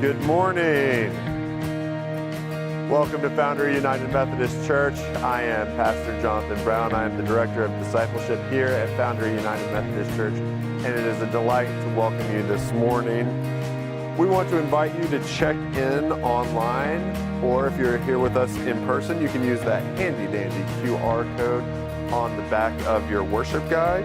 Good morning. Welcome to Foundry United Methodist Church. I am Pastor Jonathan Brown. I am the Director of Discipleship here at Foundry United Methodist Church, and it is a delight to welcome you this morning. We want to invite you to check in online, or if you're here with us in person, you can use that handy-dandy QR code on the back of your worship guide.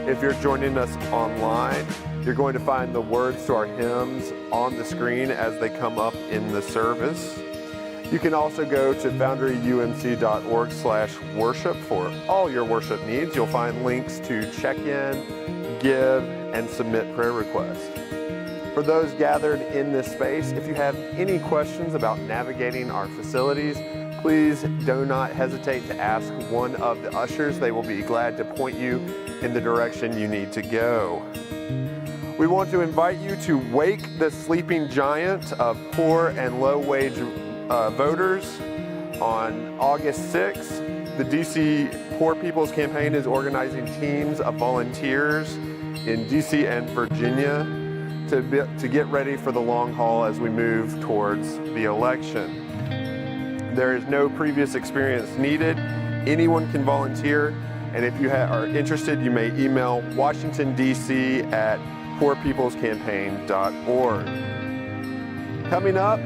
If you're joining us online, you're going to find the words to our hymns on the screen as they come up in the service. You can also go to foundryumc.org/worship for all your worship needs. You'll find links to check in, give, and submit prayer requests. For those gathered in this space, if you have any questions about navigating our facilities, please do not hesitate to ask one of the ushers. They will be glad to point you in the direction you need to go. We want to invite you to wake the sleeping giant of poor and low-wage voters on August 6th. The DC Poor People's Campaign is organizing teams of volunteers in DC and Virginia to get ready for the long haul as we move towards the election. There is no previous experience needed. Anyone can volunteer, and if you are interested, you may email Washington, D.C. at poorpeoplescampaign.org. Coming up,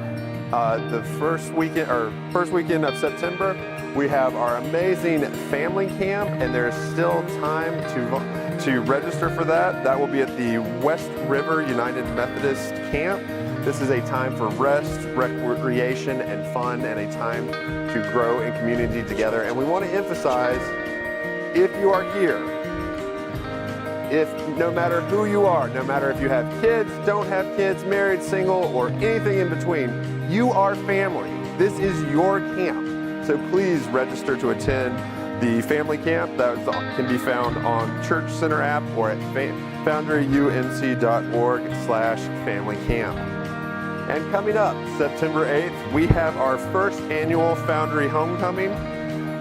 the first weekend of September, we have our amazing family camp, and there's still time to register for that. That will be at the West River United Methodist Camp. This is a time for rest, recreation, and fun, and a time to grow in community together. And we want to emphasize, if you are here, no matter who you are, no matter if you have kids, don't have kids, married, single, or anything in between, you are family. This is your camp. So please register to attend the family camp. That can be found on Church Center app or at foundryumc.org/family-camp. And coming up, September 8th, we have our first annual Foundry Homecoming.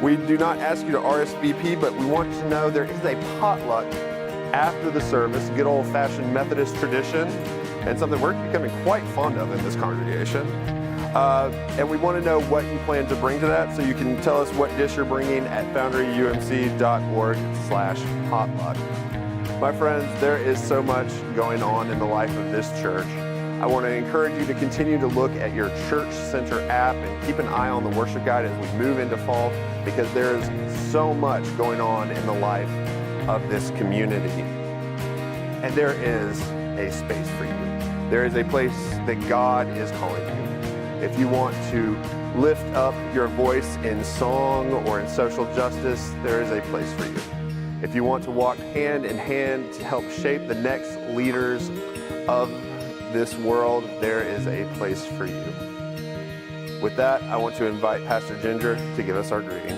We do not ask you to RSVP, but we want you to know there is a potluck after the service, good old-fashioned Methodist tradition, and something we're becoming quite fond of in this congregation. And we want to know what you plan to bring to that, so you can tell us what dish you're bringing at foundryumc.org/potluck. My friends, there is so much going on in the life of this church. I want to encourage you to continue to look at your Church Center app and keep an eye on the worship guide as we move into fall, because there is so much going on in the life of this community. And there is a space for you. There is a place that God is calling you. If you want to lift up your voice in song or in social justice, there is a place for you. If you want to walk hand in hand to help shape the next leaders of this world, there is a place for you. With that, I want to invite Pastor Ginger to give us our greeting.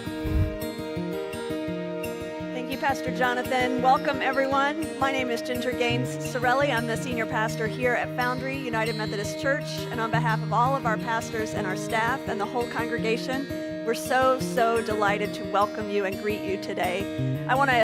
Thank you, Pastor Jonathan. Welcome, everyone. My name is Ginger Gaines Sorelli. I'm the senior pastor here at Foundry United Methodist Church. And on behalf of all of our pastors and our staff and the whole congregation, we're so delighted to welcome you and greet you today. I want to